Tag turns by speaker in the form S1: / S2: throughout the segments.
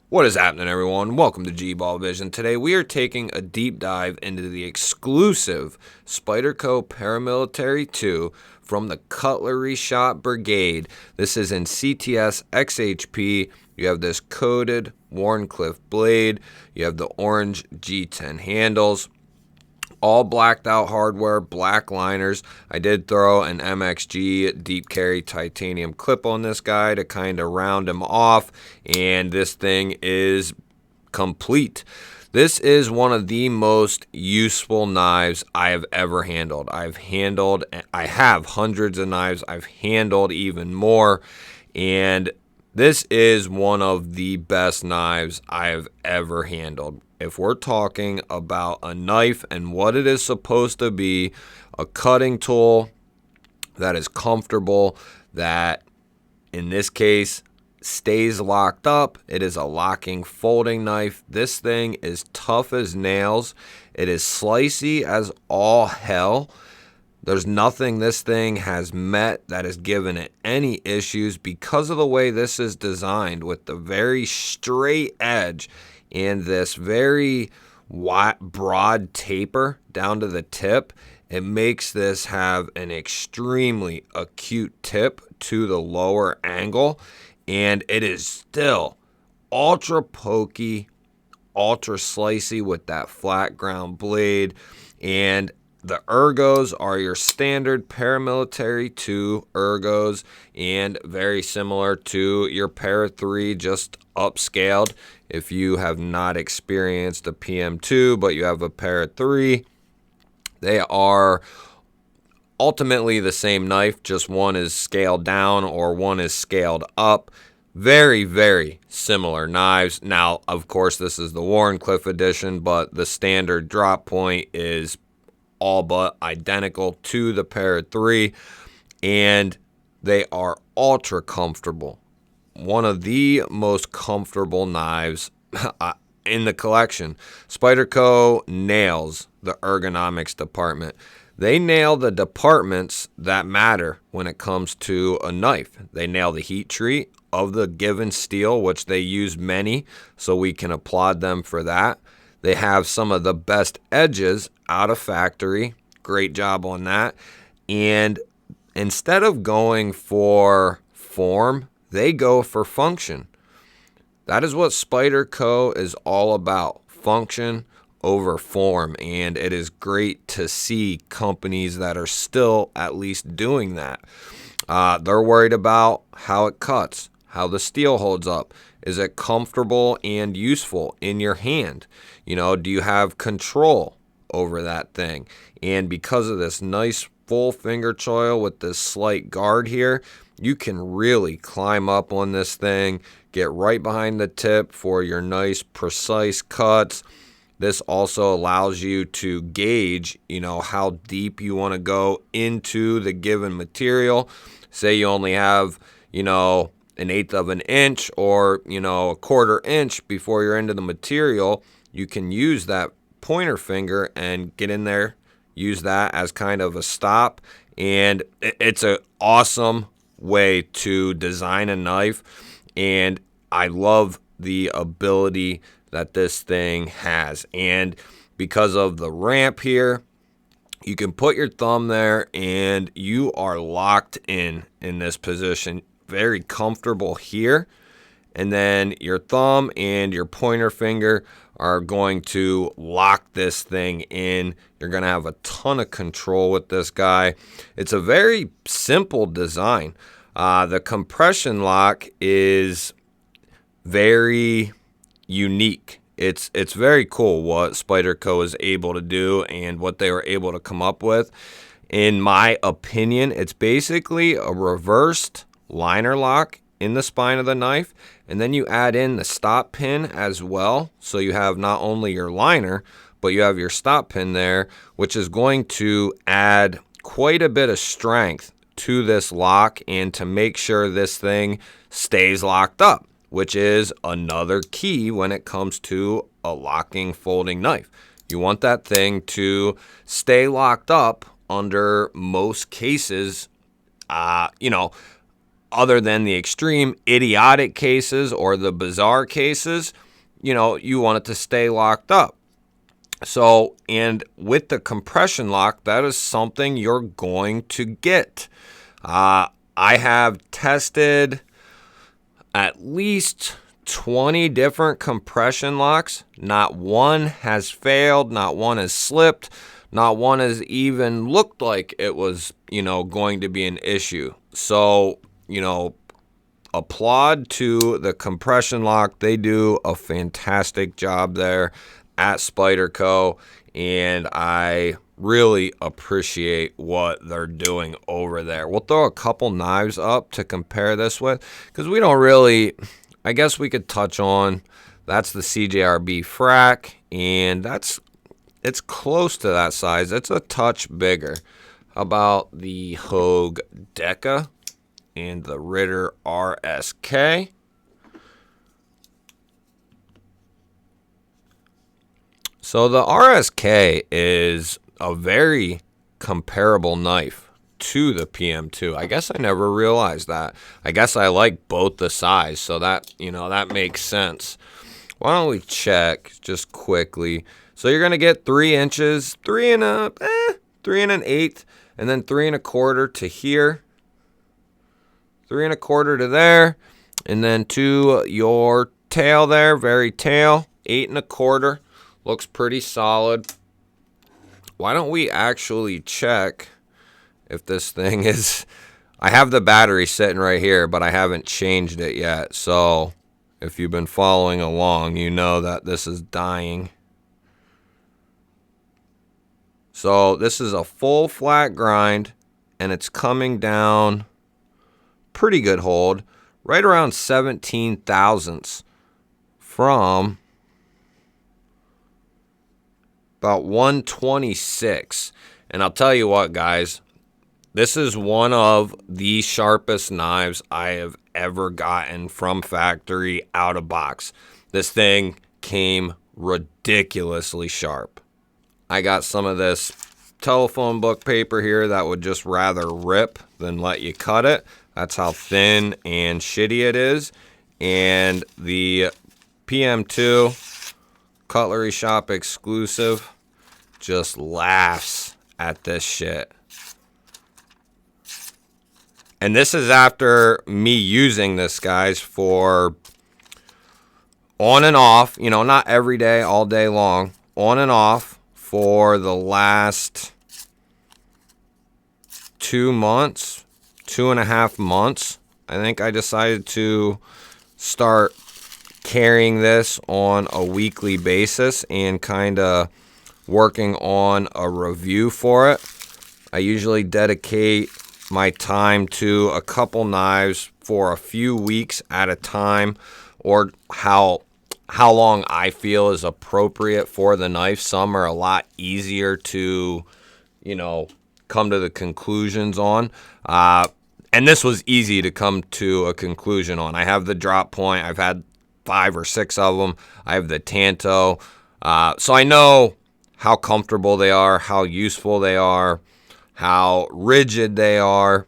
S1: What is happening, everyone? Welcome to GBALL VISION. Today we are taking a deep dive into the exclusive Spyderco Paramilitary 2 from the Cutlery Shop Brigade. This is in CTS XHP. You have this coated Wharncliffe blade. You have the orange G10 handles. All blacked out hardware, black liners. I did throw an MXG deep carry titanium clip on this guy to kind of round him off, and this thing is complete. This is one of the most useful knives I have ever handled. I have hundreds of knives. I've handled even more, and this is one of the best knives I have ever handled. If we're talking about a knife and what it is supposed to be, a cutting tool that is comfortable, that in this case stays locked up. It is a locking folding knife. This thing is tough as nails. It is slicey as all hell. There's nothing this thing has met that has given it any issues because of the way this is designed, with the very straight edge and this very wide, broad taper down to the tip. It makes this have an extremely acute tip to the lower angle, and it is still ultra pokey, ultra slicey with that flat ground blade. And the ergos are your standard Paramilitary 2 ergos, and very similar to your Para 3, just upscaled. If you have not experienced a PM2, but you have a Para 3, they are ultimately the same knife, just one is scaled down or one is scaled up. Very, very similar knives. Now, of course, this is the Wharncliffe edition, but the standard drop point is all but identical to the Para 3, and they are ultra comfortable. One of the most comfortable knives in the collection. Spyderco nails the ergonomics department. They nail the departments that matter when it comes to a knife. They nail the heat treat of the given steel, which they use many, so we can applaud them for that. They have some of the best edges out of factory. Great job on that. And instead of going for form, they go for function. That is what Spyderco is all about, function over form, and it is great to see companies that are still at least doing that. They're worried about how it cuts, how the steel holds up. Is it comfortable and useful in your hand? You know, do you have control over that thing? And because of this nice full finger choil with this slight guard here, you can really climb up on this thing, get right behind the tip for your nice precise cuts. This also allows you to gauge, how deep you want to go into the given material. Say you only have, an eighth of an inch or, a quarter inch before you're into the material. You can use that pointer finger and get in there, use that as kind of a stop. And it's an awesome way to design a knife, and I love the ability that this thing has. And because of the ramp here, you can put your thumb there and you are locked in this position. Very comfortable here. And then your thumb and your pointer finger are going to lock this thing in. You're going to have a ton of control with this guy. It's a very simple design. The compression lock is very unique. It's very cool what Spyderco is able to do and what they were able to come up with. In my opinion, it's basically a reversed liner lock in the spine of the knife, and then you add in the stop pin as well. So you have not only your liner, but you have your stop pin there, which is going to add quite a bit of strength to this lock and to make sure this thing stays locked up, which is another key when it comes to a locking folding knife. You want that thing to stay locked up under most cases. other than the extreme idiotic cases or the bizarre cases, you know, you want it to stay locked up. So, and with the compression lock, that is something you're going to get. I have tested at least 20 different compression locks. Not one has failed, not one has slipped, not one has even looked like it was, you know, going to be an issue. So, you know, applaud to the compression lock. They do a fantastic job there at Spyderco, and I really appreciate what they're doing over there. We'll throw a couple knives up to compare this with, because we don't really, I guess we could touch on, that's the CJRB frac, and it's close to that size. It's a touch bigger. How about the Hogue Deca and the Ritter RSK? So the RSK is a very comparable knife to the PM2. I guess I never realized that. I guess I like both the size, so that, you know, that makes sense. Why don't we check just quickly? So you're gonna get 3 inches, 3 and an eighth, and then 3 1/4 to here, 3 1/4 to there, and then to your tail there, very tail, 8 1/4. Looks pretty solid. Why don't we actually check if this thing is... I have the battery sitting right here, but I haven't changed it yet. So if you've been following along, you know that this is dying. So this is a full flat grind, and it's coming down pretty good hold, right around 17 thousandths from about 126. And I'll tell you what, guys, this is one of the sharpest knives I have ever gotten from factory out of box. This thing came ridiculously sharp. I got some of this telephone book paper here that would just rather rip than let you cut it. That's how thin and shitty it is. And the PM2 Cutlery Shop exclusive just laughs at this shit. And this is after me using this, guys, for on and off, you know, not every day, all day long, on and off for the last 2 months, 2.5 months. I think I decided to start carrying this on a weekly basis and kind of working on a review for it. I usually dedicate my time to a couple knives for a few weeks at a time, or how long I feel is appropriate for the knife. Some are a lot easier to, you know, come to the conclusions on. And this was easy to come to a conclusion on. I have the drop point. I've had 5 or 6 of them. I have the Tanto. So I know how comfortable they are, how useful they are, how rigid they are.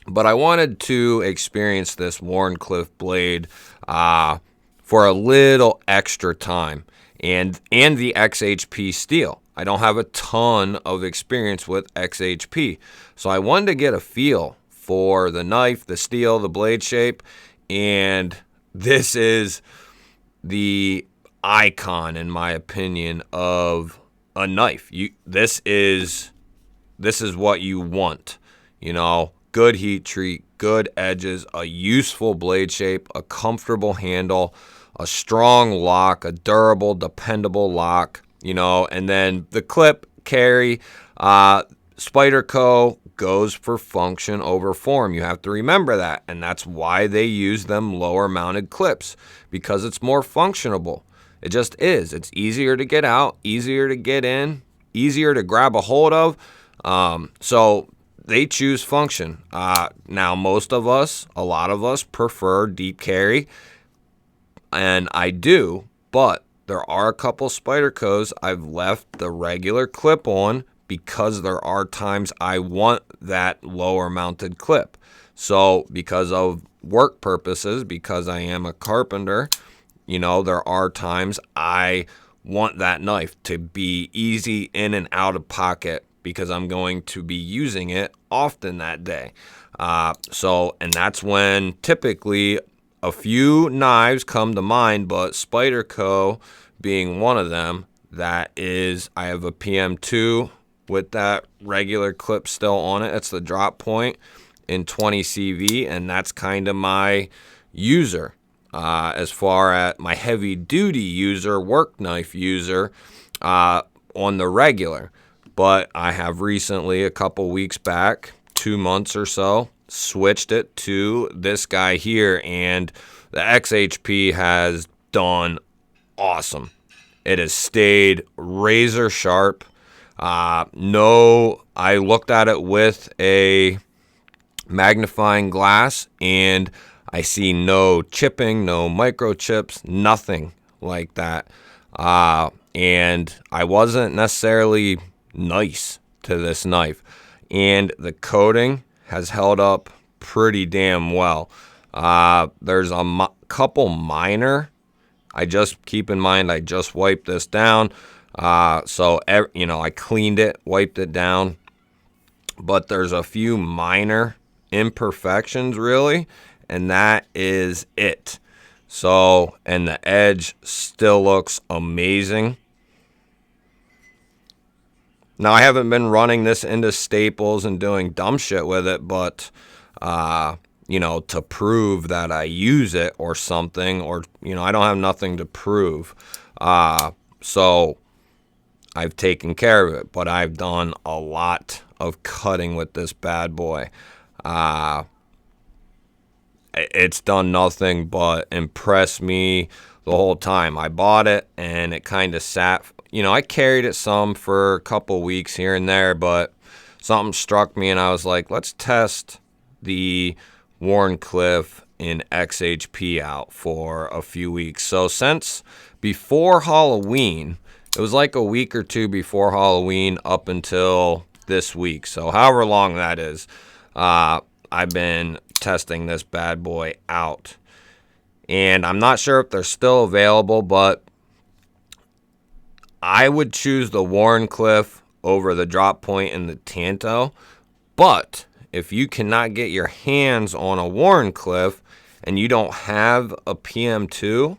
S1: But I wanted to experience this Wharncliffe blade for a little extra time. And the XHP steel. I don't have a ton of experience with XHP. So I wanted to get a feel for the knife, the steel, the blade shape. And this is the icon, in my opinion, of a knife. This is what you want. You know, good heat treat, good edges, a useful blade shape, a comfortable handle, a strong lock, a durable, dependable lock, you know, and then the clip carry. Spyderco goes for function over form. You have to remember that, and that's why they use them lower mounted clips, because it's more functionable. It just is. It's easier to get out, easier to get in, easier to grab a hold of. So they choose function. Now, most of us, a lot of us prefer deep carry, and I do, but there are a couple Spydercos I've left the regular clip on because there are times I want that lower mounted clip. So because of work purposes, because I am a carpenter, you know, there are times I want that knife to be easy in and out of pocket because I'm going to be using it often that day. And that's when typically a few knives come to mind, but Spyderco being one of them. That is, I have a PM2 with that regular clip still on it. It's the drop point in 20 CV, and that's kind of my user. As far as my heavy duty user, work knife user, on the regular. But I have recently, a couple weeks back, 2 months or so, switched it to this guy here, and the XHP has done awesome. It has stayed razor sharp. I looked at it with a magnifying glass, and I see no chipping, no microchips, nothing like that. And I wasn't necessarily nice to this knife. And the coating has held up pretty damn well. There's a couple minor. Keep in mind, I just wiped this down. I cleaned it, wiped it down. But there's a few minor imperfections, really, and that is it. So, and the edge still looks amazing. Now, I haven't been running this into staples and doing dumb shit with it, but to prove that I use it or something, or, I don't have nothing to prove. So I've taken care of it, but I've done a lot of cutting with this bad boy. It's done nothing but impress me the whole time. I bought it and it kind of sat, I carried it some for a couple weeks here and there, but something struck me and I was like, let's test the Wharncliffe in XHP out for a few weeks. So since before Halloween, it was like a week or two before Halloween up until this week. So however long that is, I've been testing this bad boy out. And I'm not sure if they're still available, but I would choose the Wharncliffe over the drop point and the Tanto. But if you cannot get your hands on a Wharncliffe and you don't have a PM2,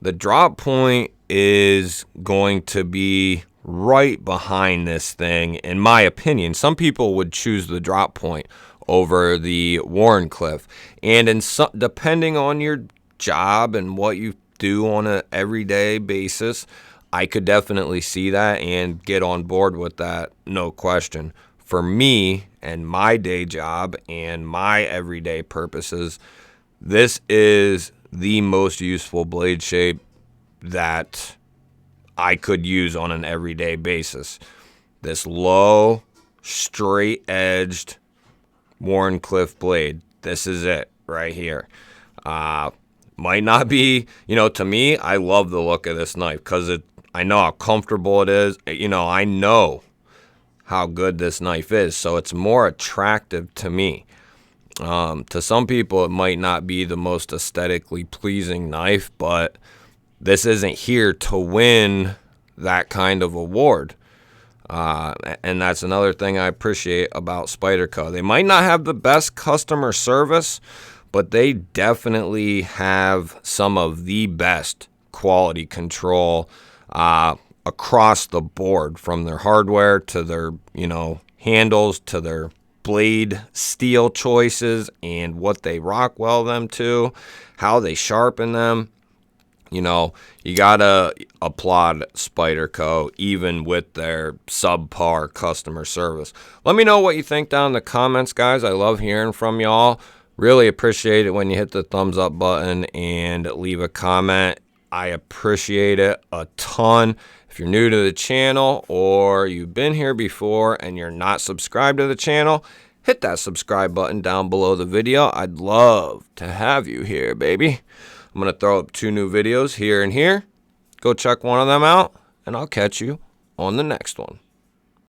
S1: the drop point is going to be right behind this thing, in my opinion. Some people would choose the drop point over the Wharncliffe. And depending on your job and what you do on an everyday basis, I could definitely see that and get on board with that, no question. For me and my day job and my everyday purposes, this is the most useful blade shape that I could use on an everyday basis. This low, straight-edged Wharncliffe blade. This is it right here. Might not be, to me, I love the look of this knife because I know how comfortable it is. I know how good this knife is, so it's more attractive to me. To some people, it might not be the most aesthetically pleasing knife, but this isn't here to win that kind of award. And that's another thing I appreciate about Spyderco. They might not have the best customer service, but they definitely have some of the best quality control across the board, from their hardware to their, handles to their blade steel choices and what they Rockwell them to, how they sharpen them. You gotta applaud Spyderco even with their subpar customer service. Let me know what you think down in the comments, guys. I love hearing from y'all. Really appreciate it when you hit the thumbs up button and leave a comment. I appreciate it a ton. If you're new to the channel or you've been here before and you're not subscribed to the channel, hit that subscribe button down below the video. I'd love to have you here, baby. I'm going to throw up 2 new videos here and here. Go check one of them out, and I'll catch you on the next one.